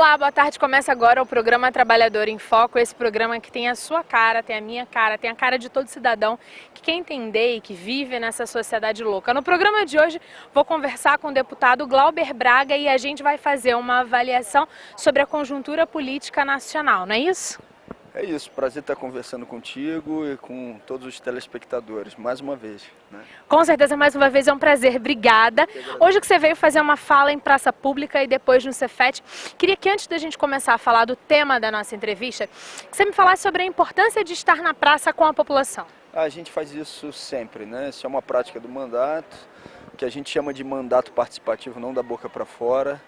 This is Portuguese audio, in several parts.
Olá, boa tarde. Começa agora o programa Trabalhador em Foco, esse programa que tem a sua cara, tem a minha cara, tem a cara de todo cidadão que quer entender e que vive nessa sociedade louca. No programa de hoje vou conversar com o deputado Glauber Braga e a gente vai fazer uma avaliação sobre a conjuntura política nacional, não é isso? É isso, prazer estar conversando contigo e com todos os telespectadores, mais uma vez. Né? Com certeza, mais uma vez é um prazer, obrigada. Hoje que você veio fazer uma fala em praça pública e depois no Cefet, queria que antes da gente começar a falar do tema da nossa entrevista, que você me falasse sobre a importância de estar na praça com a população. A gente faz isso sempre, né? Isso é uma prática do mandato, que a gente chama de mandato participativo, não da boca para fora.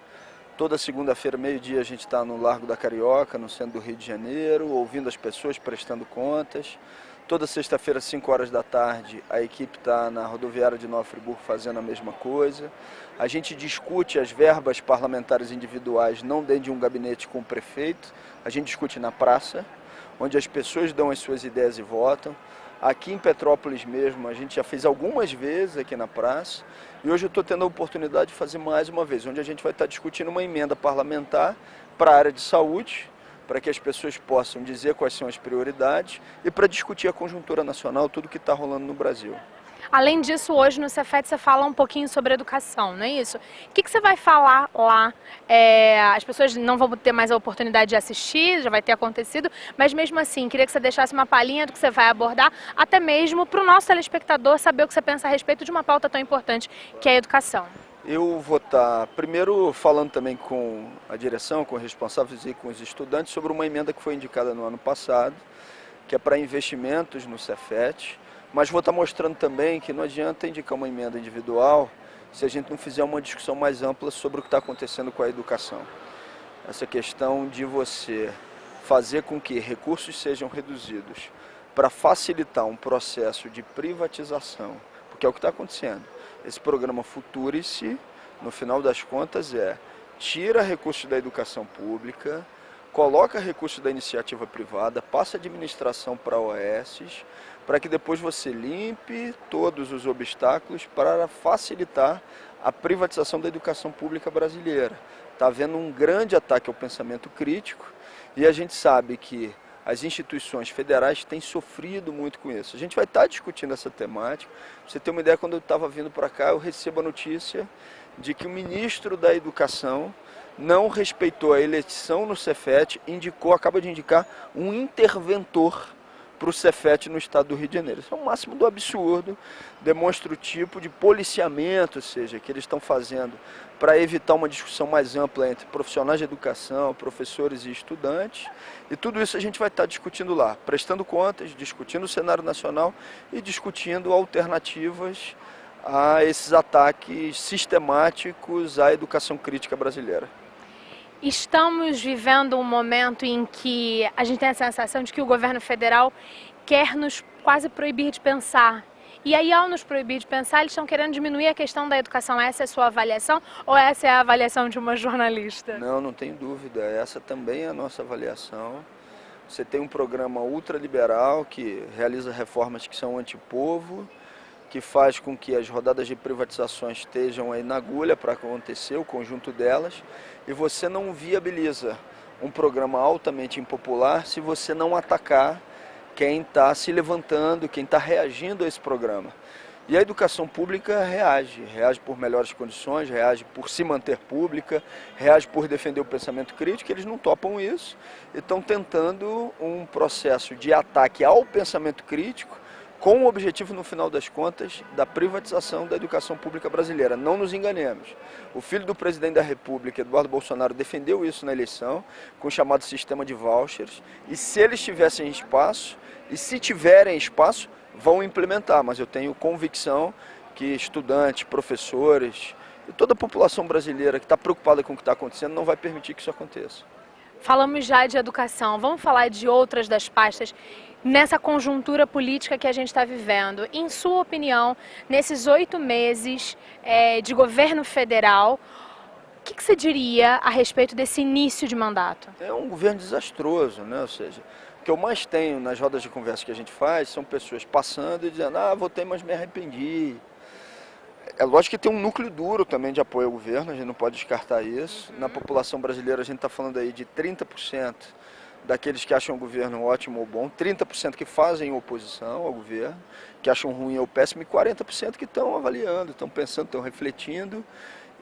Toda segunda-feira, meio-dia, a gente está no Largo da Carioca, no centro do Rio de Janeiro, ouvindo as pessoas, prestando contas. Toda sexta-feira, às 5 horas da tarde, a equipe está na rodoviária de Nova Friburgo fazendo a mesma coisa. A gente discute as verbas parlamentares individuais, não dentro de um gabinete com o prefeito. A gente discute na praça, onde as pessoas dão as suas ideias e votam. Aqui em Petrópolis mesmo, a gente já fez algumas vezes aqui na praça e hoje eu estou tendo a oportunidade de fazer mais uma vez, onde a gente vai estar discutindo uma emenda parlamentar para a área de saúde, para que as pessoas possam dizer quais são as prioridades e para discutir a conjuntura nacional, tudo que está rolando no Brasil. Além disso, hoje no Cefet você fala um pouquinho sobre educação, não é isso? O que você vai falar lá? As pessoas não vão ter mais a oportunidade de assistir, já vai ter acontecido, mas mesmo assim, queria que você deixasse uma palhinha do que você vai abordar, até mesmo para o nosso telespectador saber o que você pensa a respeito de uma pauta tão importante que é a educação. Eu vou estar primeiro falando também com a direção, com os responsáveis e com os estudantes sobre uma emenda que foi indicada no ano passado, que é para investimentos no Cefet. Mas vou estar mostrando também que não adianta indicar uma emenda individual se a gente não fizer uma discussão mais ampla sobre o que está acontecendo com a educação. Essa questão de você fazer com que recursos sejam reduzidos para facilitar um processo de privatização, porque é o que está acontecendo. Esse programa Futurice, no final das contas, tira recursos da educação pública, coloca recursos da iniciativa privada, passa a administração para OS, para que depois você limpe todos os obstáculos para facilitar a privatização da educação pública brasileira. Está havendo um grande ataque ao pensamento crítico e a gente sabe que as instituições federais têm sofrido muito com isso. A gente vai estar discutindo essa temática. Pra você ter uma ideia, quando eu estava vindo para cá, eu recebo a notícia de que o ministro da Educação não respeitou a eleição no Cefet, acaba de indicar um interventor para o Cefet no estado do Rio de Janeiro. Isso é o máximo do absurdo, demonstra o tipo de policiamento, ou seja, que eles estão fazendo para evitar uma discussão mais ampla entre profissionais de educação, professores e estudantes. E tudo isso a gente vai estar discutindo lá, prestando contas, discutindo o cenário nacional e discutindo alternativas a esses ataques sistemáticos à educação crítica brasileira. Estamos vivendo um momento em que a gente tem a sensação de que o governo federal quer nos quase proibir de pensar. E aí, ao nos proibir de pensar, eles estão querendo diminuir a questão da educação. Essa é a sua avaliação ou essa é a avaliação de uma jornalista? Não, não tem dúvida. Essa também é a nossa avaliação. Você tem um programa ultraliberal que realiza reformas que são antipovo, que faz com que as rodadas de privatizações estejam aí na agulha para acontecer, o conjunto delas, e você não viabiliza um programa altamente impopular se você não atacar quem está se levantando, quem está reagindo a esse programa. E a educação pública reage por melhores condições, reage por se manter pública, reage por defender o pensamento crítico, eles não topam isso e estão tentando um processo de ataque ao pensamento crítico, com o objetivo, no final das contas, da privatização da educação pública brasileira. Não nos enganemos. O filho do presidente da República, Eduardo Bolsonaro, defendeu isso na eleição, com o chamado sistema de vouchers, e se eles tivessem espaço, e se tiverem espaço, vão implementar, mas eu tenho convicção que estudantes, professores e toda a população brasileira que está preocupada com o que está acontecendo não vai permitir que isso aconteça. Falamos já de educação, vamos falar de outras das pastas nessa conjuntura política que a gente está vivendo. Em sua opinião, nesses 8 meses de governo federal, o que você diria a respeito desse início de mandato? É um governo desastroso, né? Ou seja, o que eu mais tenho nas rodas de conversa que a gente faz são pessoas passando e dizendo: votei, mas me arrependi. É lógico que tem um núcleo duro também de apoio ao governo, a gente não pode descartar isso. Na população brasileira a gente está falando aí de 30% daqueles que acham o governo ótimo ou bom, 30% que fazem oposição ao governo, que acham ruim ou péssimo, e 40% que estão avaliando, estão pensando, estão refletindo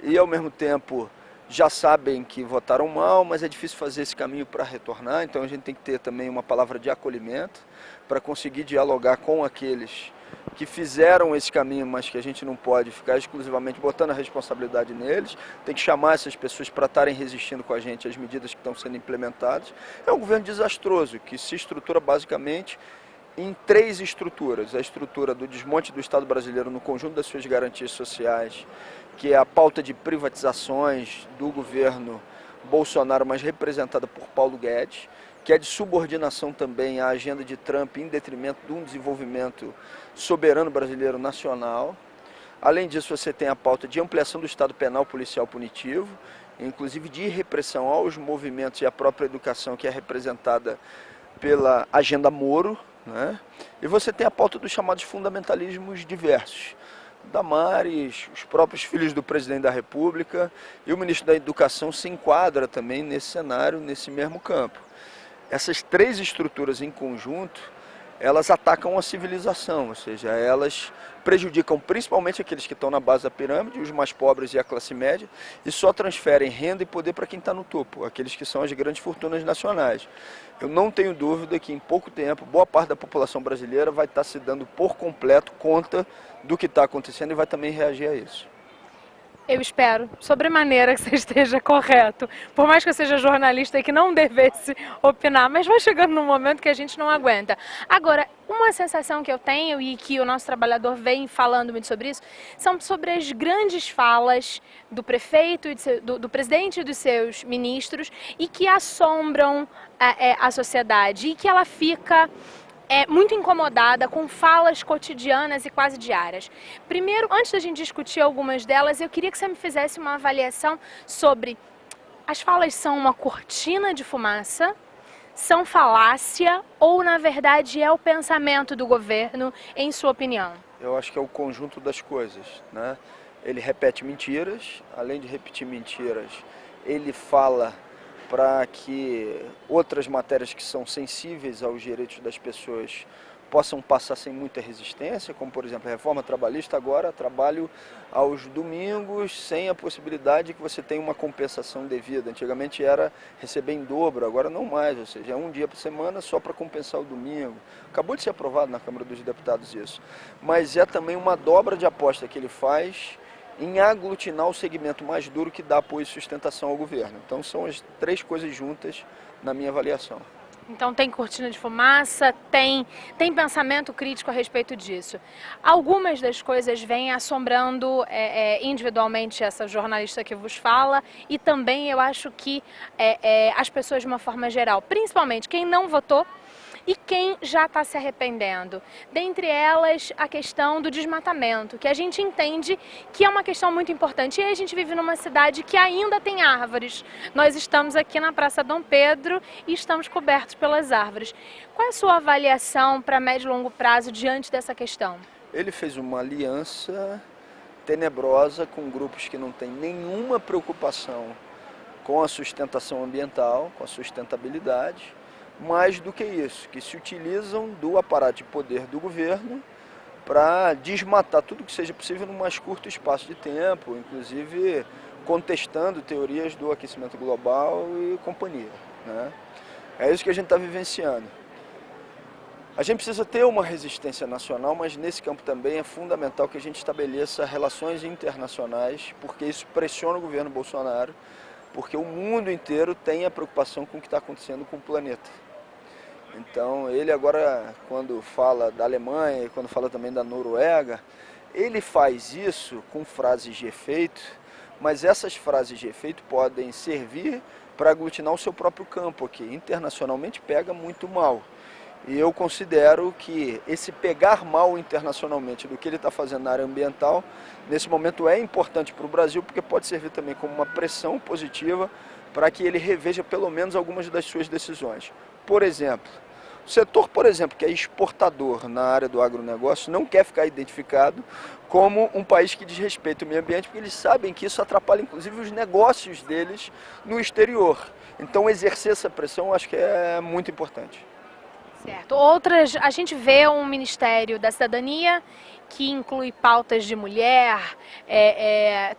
e ao mesmo tempo já sabem que votaram mal, mas é difícil fazer esse caminho para retornar, então a gente tem que ter também uma palavra de acolhimento para conseguir dialogar com aqueles que fizeram esse caminho, mas que a gente não pode ficar exclusivamente botando a responsabilidade neles, tem que chamar essas pessoas para estarem resistindo com a gente às medidas que estão sendo implementadas. É um governo desastroso, que se estrutura basicamente em 3 estruturas. A estrutura do desmonte do Estado brasileiro no conjunto das suas garantias sociais, que é a pauta de privatizações do governo Bolsonaro, mas representada por Paulo Guedes, que é de subordinação também à agenda de Trump em detrimento de um desenvolvimento soberano brasileiro nacional. Além disso, você tem a pauta de ampliação do Estado penal policial punitivo, inclusive de repressão aos movimentos e à própria educação, que é representada pela agenda Moro, né? E você tem a pauta dos chamados fundamentalismos diversos. Damares, os próprios filhos do presidente da República e o ministro da Educação se enquadra também nesse cenário, nesse mesmo campo. Essas 3 estruturas em conjunto, elas atacam a civilização, ou seja, elas prejudicam principalmente aqueles que estão na base da pirâmide, os mais pobres e a classe média, e só transferem renda e poder para quem está no topo, aqueles que são as grandes fortunas nacionais. Eu não tenho dúvida que em pouco tempo, boa parte da população brasileira vai estar se dando por completo conta do que está acontecendo e vai também reagir a isso. Eu espero, sobremaneira, que você esteja correto. Por mais que eu seja jornalista e que não devesse opinar, mas vai chegando num momento que a gente não aguenta. Agora, uma sensação que eu tenho e que o nosso trabalhador vem falando muito sobre isso, são sobre as grandes falas do prefeito, do presidente e dos seus ministros e que assombram a sociedade e que ela fica muito incomodada com falas cotidianas e quase diárias. Primeiro, antes da gente discutir algumas delas, eu queria que você me fizesse uma avaliação sobre as falas são uma cortina de fumaça, são falácia ou, na verdade, é o pensamento do governo, em sua opinião? Eu acho que é o conjunto das coisas, né? Ele repete mentiras, além de repetir mentiras, ele fala para que outras matérias que são sensíveis aos direitos das pessoas possam passar sem muita resistência, como por exemplo a reforma trabalhista, agora trabalho aos domingos sem a possibilidade de que você tenha uma compensação devida. Antigamente era receber em dobro, agora não mais, ou seja, é um dia por semana só para compensar o domingo. Acabou de ser aprovado na Câmara dos Deputados isso, mas é também uma dobra de aposta que ele faz em aglutinar o segmento mais duro que dá apoio e sustentação ao governo. Então são as 3 coisas juntas na minha avaliação. Então tem cortina de fumaça, tem pensamento crítico a respeito disso. Algumas das coisas vêm assombrando individualmente essa jornalista que vos fala e também eu acho que as pessoas de uma forma geral, principalmente quem não votou e quem já está se arrependendo. Dentre elas, a questão do desmatamento, que a gente entende que é uma questão muito importante. E a gente vive numa cidade que ainda tem árvores. Nós estamos aqui na Praça Dom Pedro e estamos cobertos pelas árvores. Qual é a sua avaliação para médio e longo prazo diante dessa questão? Ele fez uma aliança tenebrosa com grupos que não têm nenhuma preocupação com a sustentação ambiental, com a sustentabilidade, mais do que isso, que se utilizam do aparato de poder do governo para desmatar tudo que seja possível num mais curto espaço de tempo, inclusive contestando teorias do aquecimento global e companhia, né? É isso que a gente está vivenciando. A gente precisa ter uma resistência nacional, mas nesse campo também é fundamental que a gente estabeleça relações internacionais, porque isso pressiona o governo Bolsonaro, porque o mundo inteiro tem a preocupação com o que está acontecendo com o planeta. Então, ele agora, quando fala da Alemanha, quando fala também da Noruega, ele faz isso com frases de efeito, mas essas frases de efeito podem servir para aglutinar o seu próprio campo aqui. Internacionalmente pega muito mal. E eu considero que esse pegar mal internacionalmente do que ele está fazendo na área ambiental, nesse momento é importante para o Brasil, porque pode servir também como uma pressão positiva para que ele reveja pelo menos algumas das suas decisões. Por exemplo, O setor, por exemplo, que é exportador na área do agronegócio, não quer ficar identificado como um país que desrespeita o meio ambiente, porque eles sabem que isso atrapalha, inclusive, os negócios deles no exterior. Então, exercer essa pressão, eu acho que é muito importante. Certo. Outras, a gente vê um Ministério da Cidadania que inclui pautas de mulher,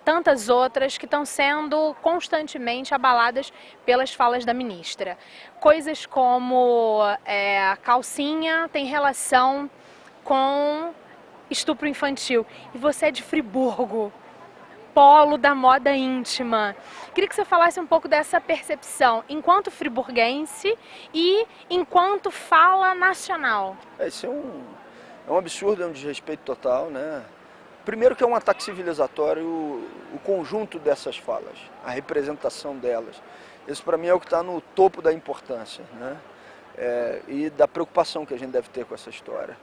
tantas outras que estão sendo constantemente abaladas pelas falas da ministra. Coisas como a calcinha tem relação com estupro infantil. E você é de Friburgo, polo da moda íntima. Queria que você falasse um pouco dessa percepção, enquanto friburguense e enquanto fala nacional. Isso é um absurdo, é um desrespeito total, né? Primeiro que é um ataque civilizatório, o conjunto dessas falas, a representação delas. Isso para mim é o que está no topo da importância, né? E da preocupação que a gente deve ter com essa história.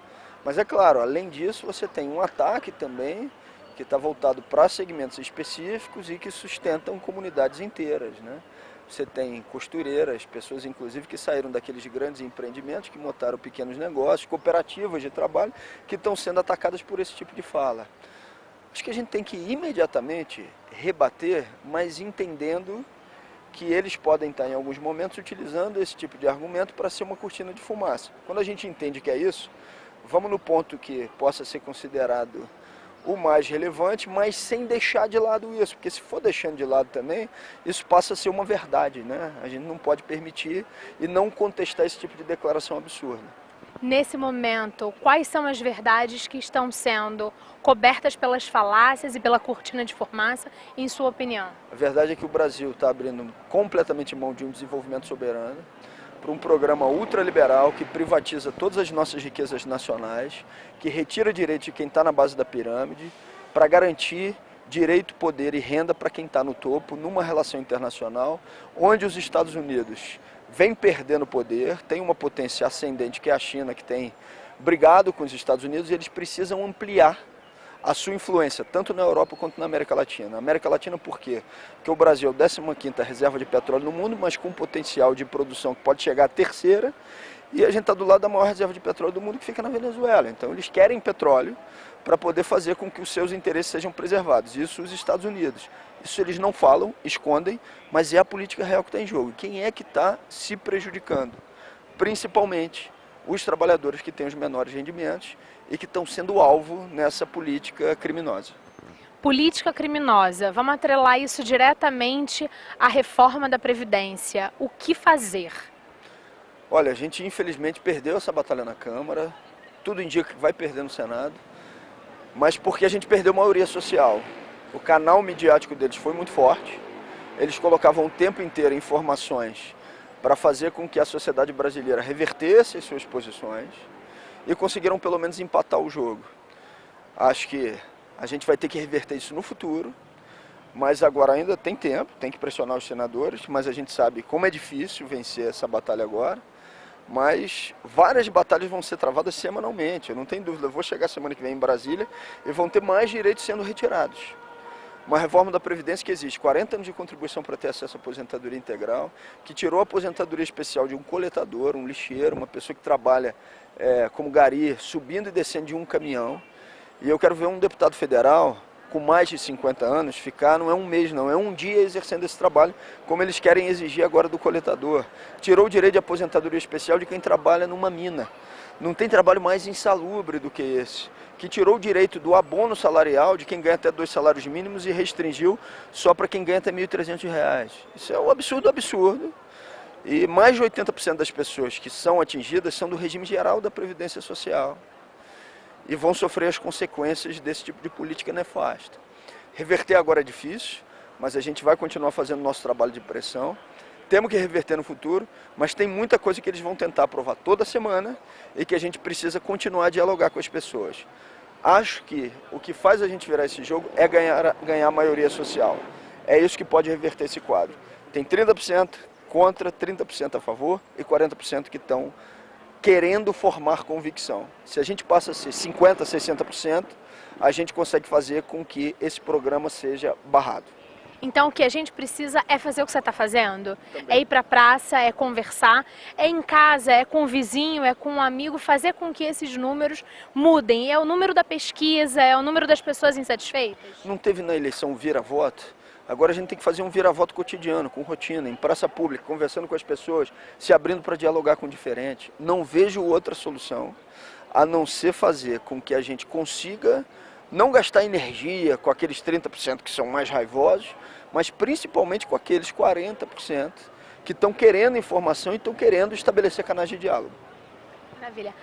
Mas é claro, além disso, você tem um ataque também que está voltado para segmentos específicos e que sustentam comunidades inteiras, né? Você tem costureiras, pessoas inclusive que saíram daqueles grandes empreendimentos, que montaram pequenos negócios, cooperativas de trabalho, que estão sendo atacadas por esse tipo de fala. Acho que a gente tem que imediatamente rebater, mas entendendo que eles podem estar em alguns momentos utilizando esse tipo de argumento para ser uma cortina de fumaça. Quando a gente entende que é isso, vamos no ponto que possa ser considerado o mais relevante, mas sem deixar de lado isso, porque se for deixando de lado também, isso passa a ser uma verdade, né? A gente não pode permitir e não contestar esse tipo de declaração absurda. Nesse momento, quais são as verdades que estão sendo cobertas pelas falácias e pela cortina de fumaça, em sua opinião? A verdade é que o Brasil está abrindo completamente mão de um desenvolvimento soberano para um programa ultraliberal que privatiza todas as nossas riquezas nacionais, que retira direito de quem está na base da pirâmide, para garantir direito, poder e renda para quem está no topo, numa relação internacional, onde os Estados Unidos vem perdendo poder, tem uma potência ascendente que é a China, que tem brigado com os Estados Unidos, e eles precisam ampliar a sua influência, tanto na Europa quanto na América Latina. Na América Latina por quê? Porque o Brasil é a 15ª reserva de petróleo no mundo, mas com um potencial de produção que pode chegar à terceira, e a gente está do lado da maior reserva de petróleo do mundo, que fica na Venezuela. Então eles querem petróleo para poder fazer com que os seus interesses sejam preservados. Isso os Estados Unidos. Isso eles não falam, escondem, mas é a política real que está em jogo. E quem é que está se prejudicando? Principalmente os trabalhadores que têm os menores rendimentos e que estão sendo alvo nessa política criminosa. Política criminosa, vamos atrelar isso diretamente à reforma da Previdência. O que fazer? Olha, a gente infelizmente perdeu essa batalha na Câmara, tudo indica que vai perder no Senado, mas porque a gente perdeu maioria social. O canal midiático deles foi muito forte, eles colocavam o tempo inteiro informações para fazer com que a sociedade brasileira revertesse as suas posições e conseguiram pelo menos empatar o jogo. Acho que a gente vai ter que reverter isso no futuro, mas agora ainda tem tempo, tem que pressionar os senadores, mas a gente sabe como é difícil vencer essa batalha agora. Mas várias batalhas vão ser travadas semanalmente, eu não tenho dúvida. Eu vou chegar semana que vem em Brasília e vão ter mais direitos sendo retirados. Uma reforma da Previdência que existe 40 anos de contribuição para ter acesso à aposentadoria integral, que tirou a aposentadoria especial de um coletador, um lixeiro, uma pessoa que trabalha como gari, subindo e descendo de um caminhão. E eu quero ver um deputado federal com mais de 50 anos ficar, não é um mês não, é um dia exercendo esse trabalho, como eles querem exigir agora do coletador. Tirou o direito de aposentadoria especial de quem trabalha numa mina. Não tem trabalho mais insalubre do que esse. Que tirou o direito do abono salarial de quem ganha até 2 salários mínimos e restringiu só para quem ganha até R$ 1.300. Isso é um absurdo, absurdo. E mais de 80% das pessoas que são atingidas são do regime geral da Previdência Social. E vão sofrer as consequências desse tipo de política nefasta. Reverter agora é difícil, mas a gente vai continuar fazendo nosso trabalho de pressão. Temos que reverter no futuro, mas tem muita coisa que eles vão tentar aprovar toda semana e que a gente precisa continuar a dialogar com as pessoas. Acho que o que faz a gente virar esse jogo é ganhar a maioria social. É isso que pode reverter esse quadro. Tem 30% contra, 30% a favor e 40% que estão querendo formar convicção. Se a gente passa a ser 50%, 60%, a gente consegue fazer com que esse programa seja barrado. Então o que a gente precisa é fazer o que você está fazendo. É ir para a praça, é conversar, é em casa, é com o vizinho, é com um amigo, fazer com que esses números mudem. É o número da pesquisa, é o número das pessoas insatisfeitas. Não teve na eleição um vira-voto? Agora a gente tem que fazer um vira-voto cotidiano, com rotina, em praça pública, conversando com as pessoas, se abrindo para dialogar com o diferente. Não vejo outra solução a não ser fazer com que a gente consiga não gastar energia com aqueles 30% que são mais raivosos, mas principalmente com aqueles 40% que estão querendo informação e estão querendo estabelecer canais de diálogo. Maravilha.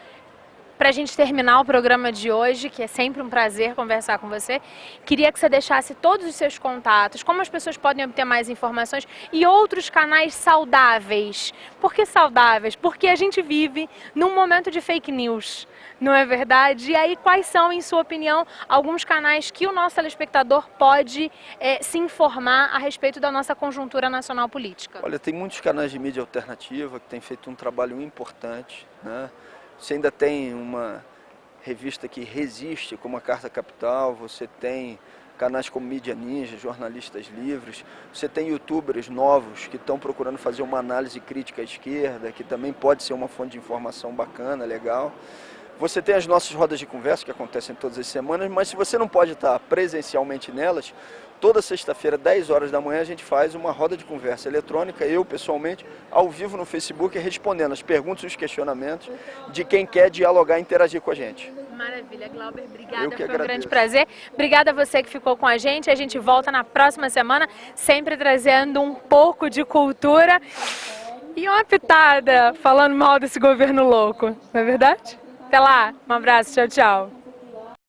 Para a gente terminar o programa de hoje, que é sempre um prazer conversar com você, queria que você deixasse todos os seus contatos, como as pessoas podem obter mais informações e outros canais saudáveis. Por que saudáveis? Porque a gente vive num momento de fake news, não é verdade? E aí, quais são, em sua opinião, alguns canais que o nosso telespectador pode se informar a respeito da nossa conjuntura nacional política? Olha, tem muitos canais de mídia alternativa que têm feito um trabalho importante, né? Você ainda tem uma revista que resiste, como a Carta Capital, você tem canais como Mídia Ninja, jornalistas livres, você tem youtubers novos que estão procurando fazer uma análise crítica à esquerda, que também pode ser uma fonte de informação bacana, legal. Você tem as nossas rodas de conversa que acontecem todas as semanas, mas se você não pode estar presencialmente nelas, toda sexta-feira, 10 horas da manhã, a gente faz uma roda de conversa eletrônica, eu pessoalmente, ao vivo no Facebook, respondendo as perguntas e os questionamentos de quem quer dialogar e interagir com a gente. Maravilha, Glauber, obrigada, Eu que foi um agradeço. grande prazer. Obrigada a você que ficou com a gente volta na próxima semana, sempre trazendo um pouco de cultura e uma pitada falando mal desse governo louco, não é verdade? Até lá, um abraço, tchau, tchau.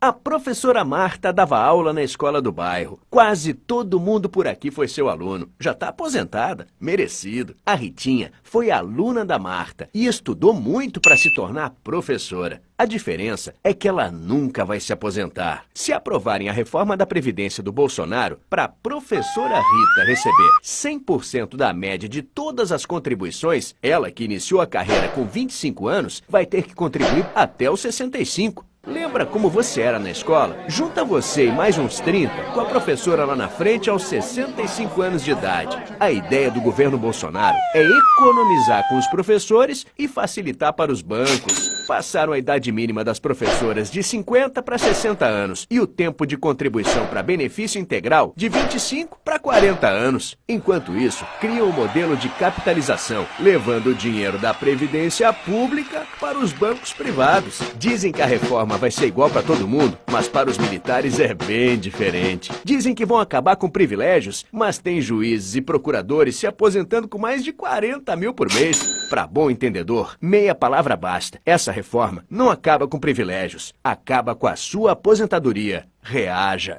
A professora Marta dava aula na escola do bairro. Quase todo mundo por aqui foi seu aluno. Já está aposentada. Merecido. A Ritinha foi aluna da Marta e estudou muito para se tornar professora. A diferença é que ela nunca vai se aposentar. Se aprovarem a reforma da Previdência do Bolsonaro, para a professora Rita receber 100% da média de todas as contribuições, ela que iniciou a carreira com 25 anos, vai ter que contribuir até os 65. Lembra como você era na escola? Junta você e mais uns 30 com a professora lá na frente aos 65 anos de idade. A ideia do governo Bolsonaro é economizar com os professores e facilitar para os bancos. Passaram a idade mínima das professoras de 50 para 60 anos e o tempo de contribuição para benefício integral de 25 para 40 anos. Enquanto isso, criam um modelo de capitalização, levando o dinheiro da Previdência Pública para os bancos privados. Dizem que a reforma vai ser igual para todo mundo, mas para os militares é bem diferente. Dizem que vão acabar com privilégios, mas tem juízes e procuradores se aposentando com mais de 40 mil por mês. Para bom entendedor, meia palavra basta. Essa reforma não acaba com privilégios, acaba com a sua aposentadoria. Reaja!